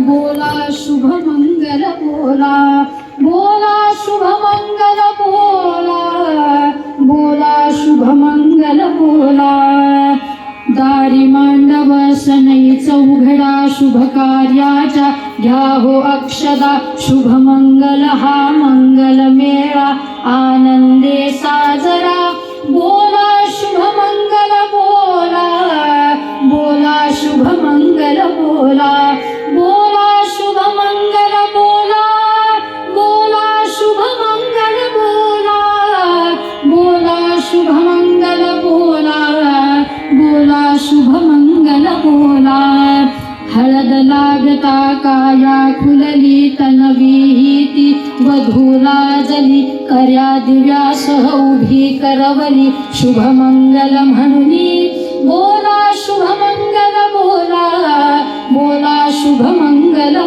बोला शुभ मंगल बोला, बोला शुभ मंगल बोला, बोला शुभ मंगल बोला. दारी मांडव सनईचा उघडा, शुभ कार्याच्या घ्या हो अक्षदा. शुभ मंगल हा मंगल मेळा आनंदे साजरा. बोला शुभ मंगल बोला, बोला शुभ मंगल बोला, बोला शुभ मंगल बोला, बोला शुभ मंगल बोला, बोला शुभ मंगल बोला, बोला शुभ मंगल बोला. हळद लागता काया खुलली तनवी ती वधूला जली. कर्या दिव्यासह उभी करवली शुभ मंगल म्हणूनी. बोला शुभ मंगल बोला, बोला शुभ मंगल